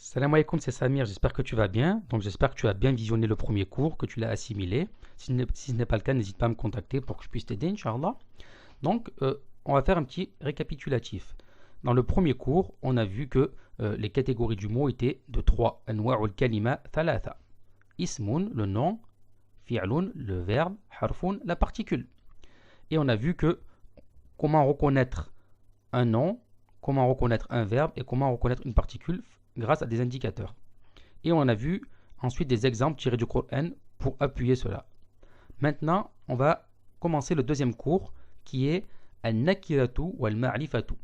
Salam alaikum, c'est Samir, j'espère que tu vas bien. Donc j'espère que tu as bien visionné le premier cours, que tu l'as assimilé. Si ce n'est pas le cas, n'hésite pas à me contacter pour que je puisse t'aider, Inch'Allah. Donc on va faire un petit récapitulatif. Dans le premier cours, on a vu que les catégories du mot étaient de trois. Anwa'ul kalima thalatha. Ismun, le nom, fi'lun, le verbe, harfun, la particule. Et on a vu que comment reconnaître un nom, comment reconnaître un verbe et comment reconnaître une particule grâce à des indicateurs. Et on a vu ensuite des exemples tirés du Coran pour appuyer cela. Maintenant, on va commencer le deuxième cours qui est Al-Nakiratu ou Al-Ma'rifatu,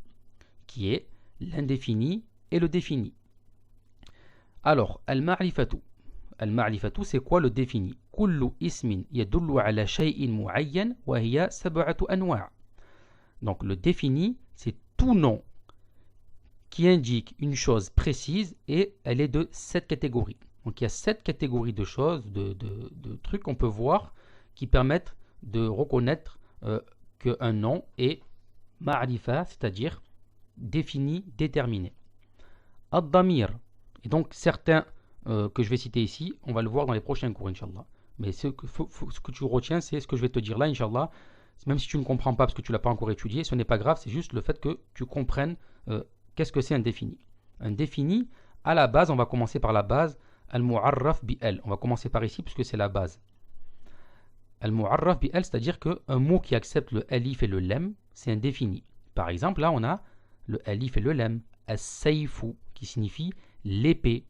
qui est l'indéfini et le défini. Alors, Al-Ma'rifatu. Al-Ma'rifatu, c'est quoi le défini? Kullu ismin yadullu ala shay'in mu'ayyan wa hiya sab'atu anwa'. Donc, le défini, c'est tout nom qui indique une chose précise et elle est de 7 catégories. Donc il y a 7 catégories de choses, de trucs qu'on peut voir qui permettent de reconnaître qu'un nom est ma'rifa, c'est-à-dire défini, déterminé. Ad-damir, et donc certains que je vais citer ici, on va le voir dans les prochains cours, Inch'Allah. Mais ce que tu retiens, c'est ce que je vais te dire là, Inch'Allah. Même si tu ne comprends pas parce que tu ne l'as pas encore étudié, ce n'est pas grave, c'est juste le fait que tu comprennes qu'est-ce que c'est un défini. Un défini, à la base, on va commencer par la base, al-mu'arraf bi-al. On va commencer par ici puisque c'est la base. Al-mu'arraf bi-al, c'est-à-dire qu'un mot qui accepte le alif et le lem, c'est un défini. Par exemple, là, on a le alif et le lem. As-sayfu, qui signifie l'épée.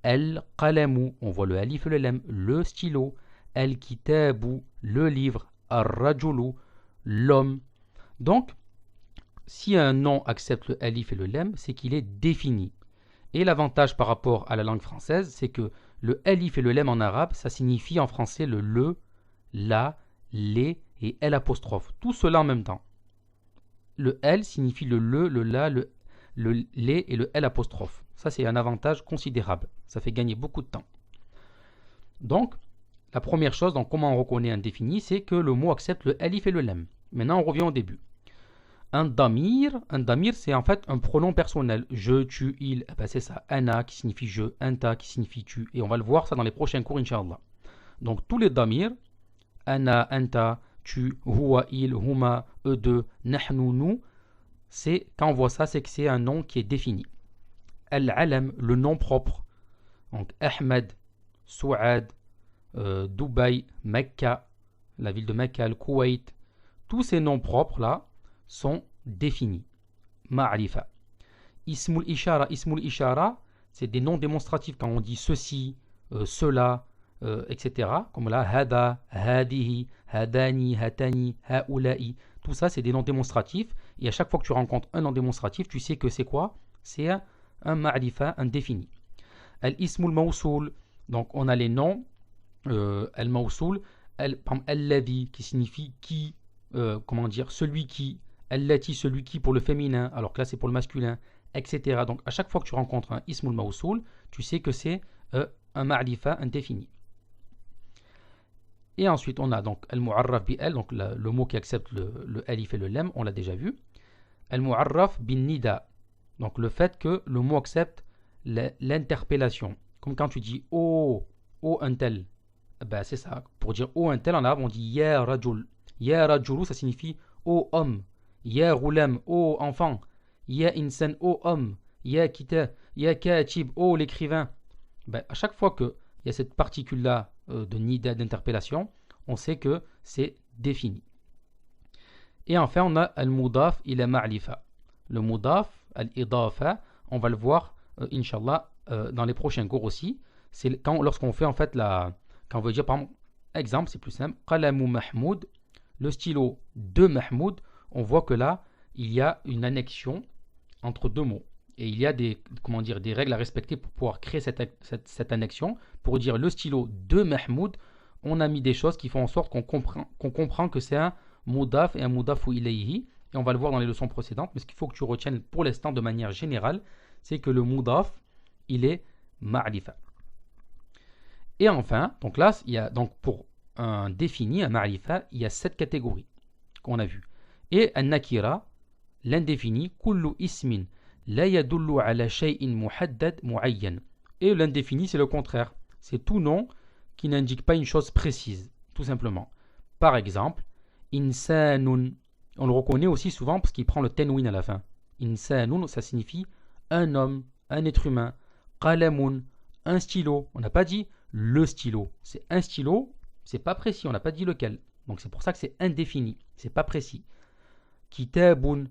Al-qalamu, on voit le alif et le lem, le stylo. Al-kitabu, le livre. Ar-rajulu, l'homme. Donc, si un nom accepte le alif et le lem, c'est qu'il est défini. Et l'avantage par rapport à la langue française, c'est que le alif et le lem en arabe, ça signifie en français le, la, les et l apostrophe. Tout cela en même temps. Le L signifie le la, le les et le l apostrophe. Ça, c'est un avantage considérable. Ça fait gagner beaucoup de temps. Donc, la première chose, donc comment on reconnaît un défini, c'est que le mot accepte le alif et le lem. Maintenant, on revient au début. Un damir, c'est en fait un pronom personnel. Je, tu, il, ben c'est ça. Ana qui signifie je, anta qui signifie tu. Et on va le voir ça dans les prochains cours, Inch'Allah. Donc tous les damirs, ana, anta, tu, huwa, il, huma, eux deux, nahnu, nous, c'est, quand on voit ça, c'est que c'est un nom qui est défini. Al-alam, le nom propre. Donc Ahmed, Souad, Dubaï, Mecca, la ville de Mecca, le Koweït. Tous ces noms propres là sont définis. Ma'rifa. Ismul ishara, c'est des noms démonstratifs quand on dit ceci, cela, etc. Comme là, hada, hadihi, hadani, hatani, haula'i. Tout ça, c'est des noms démonstratifs. Et à chaque fois que tu rencontres un nom démonstratif, tu sais que c'est quoi? C'est un ma'rifa, un défini. Al-ismul mawsoul. Donc, on a les noms, al-mawsoul, al-ladhi, qui signifie qui, comment dire, celui qui, allati, celui qui pour le féminin, alors que là c'est pour le masculin, etc. Donc à chaque fois que tu rencontres un ismul mawsoul, tu sais que c'est un ma'rifa indéfini. Et ensuite on a donc al-mu'arraf bi-al, donc le mot qui accepte le alif et le lem, on l'a déjà vu. Al-mu'arraf bin-nida, donc le fait que le mot accepte l'interpellation. Comme quand tu dis oh un tel, ben c'est ça. Pour dire oh un tel en arabe on dit ya rajul. Ya rajulu ça signifie oh homme. Ya ghulam, ô enfant. Ya insan, ô homme. Ya kita, ya katib, ô l'écrivain. Ben, à chaque fois qu'il y a cette particule-là de nida, d'interpellation, on sait que c'est défini. Et enfin, on a al-mudaf ila ma'rifa. Le mudaf, al-idafa, on va le voir, inshallah, dans les prochains cours aussi. C'est lorsqu'on fait en fait quand on veut dire, par exemple, c'est plus simple, qalamu mahmoud, le stylo de Mahmoud, on voit que là, il y a une annexion entre deux mots. Et il y a des règles à respecter pour pouvoir créer cette annexion. Pour dire le stylo de Mahmoud, on a mis des choses qui font en sorte qu'on comprend que c'est un mudaf et un mudafu ilayhi. Et on va le voir dans les leçons précédentes. Mais ce qu'il faut que tu retiennes pour l'instant de manière générale, c'est que le mudaf, il est ma'rifa. Et enfin, donc là, il y a donc pour un défini, un ma'rifa, il y a 7 catégories qu'on a vues. Et un nakira, l'indéfini, kullu ismin لا يدل على شيء محدد معين. Et l'indéfini, c'est le contraire. C'est tout nom qui n'indique pas une chose précise, tout simplement. Par exemple, insanun. On le reconnaît aussi souvent parce qu'il prend le tenwin à la fin. Insanun, ça signifie un homme, un être humain. Qalamun, un stylo. On n'a pas dit le stylo. C'est un stylo, c'est pas précis, on n'a pas dit lequel. Donc c'est pour ça que c'est indéfini, c'est pas précis. Kitabun,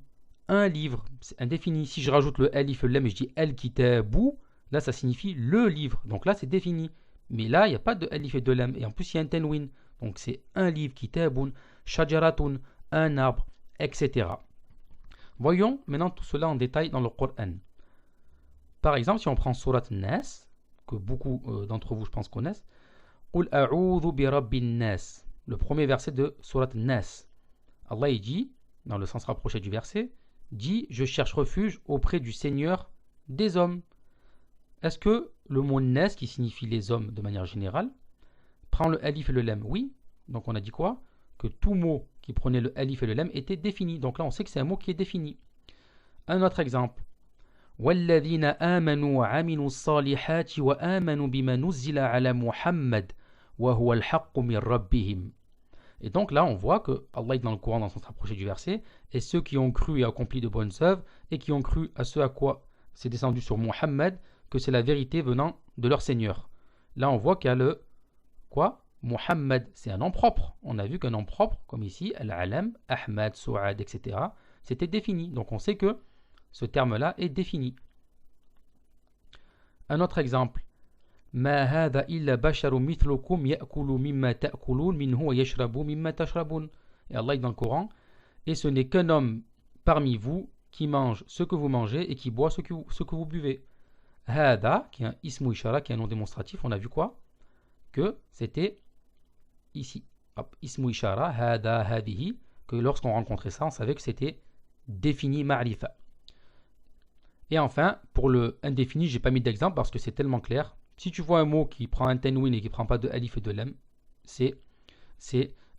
un livre, c'est indéfini. Si je rajoute le alif, le lam et je dis el kitabu, là ça signifie le livre. Donc là c'est défini. Mais là il n'y a pas de alif et de lam. Et en plus il y a un tenwin. Donc c'est un livre, kitabun, shajaratun, un arbre, etc. Voyons maintenant tout cela en détail dans le Coran. Par exemple, si on prend Surat Nas, que beaucoup d'entre vous je pense connaissent, Qul a'udhu bi rabbin nas. Le premier verset de Surat Nas. Allah il dit, dans le sens rapproché du verset, dit je cherche refuge auprès du Seigneur des hommes. Est-ce que le mot Nas, qui signifie les hommes de manière générale, prend le alif et le lam? Oui. Donc on a dit quoi? Que tout mot qui prenait le alif et le lam était défini. Donc là on sait que c'est un mot qui est défini. Un autre exemple. وَالَّذِينَ آمَنُوا وَعَمِلُوا الصَّالِحَاتِ وَآمَنُوا بِمَا نُزِّلَ عَلَى مُحَمَّدٍ وَهُوَ الْحَقُّ مِنْ رَبِّهِمْ. Et donc là, on voit que Allah est dans le Coran, dans le sens rapproché du verset, et ceux qui ont cru et accompli de bonnes œuvres, et qui ont cru à ce à quoi c'est descendu sur Muhammad, que c'est la vérité venant de leur Seigneur. Là, on voit qu'il y a le quoi? Muhammad, c'est un nom propre. On a vu qu'un nom propre, comme ici, Al-Alam, Ahmad, Souad, etc., c'était défini. Donc on sait que ce terme-là est défini. Un autre exemple. Ma hadha illa basharu mithlukum ya'kulu mimma ta'kulun minhu wa yashrabu mimma tashrabun. Et Allah dit dans le Coran, et ce n'est qu'un homme parmi vous qui mange ce que vous mangez et qui boit ce que vous buvez. Hadha, qui est un ismu ishara, qui est un nom démonstratif, on a vu quoi? Que c'était ici. Hop, ismu ishara, hadha, hadihi, que lorsqu'on rencontrait ça, on savait que c'était défini ma'rifa. Et enfin, pour le indéfini, j'ai pas mis d'exemple parce que c'est tellement clair. Si tu vois un mot qui prend un tenwin et qui prend pas de alif et de lam, c'est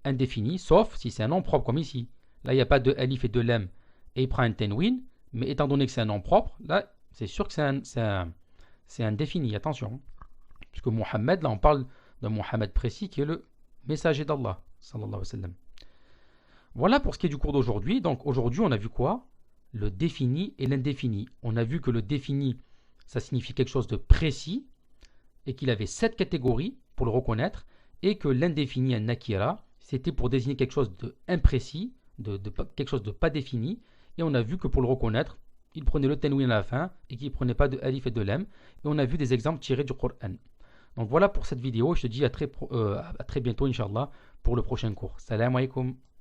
indéfini, sauf si c'est un nom propre comme ici. Là, il n'y a pas de alif et de lam et il prend un tenwin, mais étant donné que c'est un nom propre, là, c'est sûr que c'est indéfini, attention. Puisque Muhammad, là, on parle d'un Muhammad précis qui est le messager d'Allah, sallallahu alayhi wa sallam. Voilà pour ce qui est du cours d'aujourd'hui. Donc aujourd'hui, on a vu quoi? Le défini et l'indéfini. On a vu que le défini, ça signifie quelque chose de précis et qu'il avait 7 catégories pour le reconnaître, et que l'indéfini, un nakira, c'était pour désigner quelque chose d'imprécis, quelque chose de pas défini, et on a vu que pour le reconnaître, il prenait le tenwin à la fin et qu'il ne prenait pas de alif et de lam, et on a vu des exemples tirés du Coran. Donc voilà pour cette vidéo, je te dis à très bientôt, Inch'Allah, pour le prochain cours. Salam alaikum.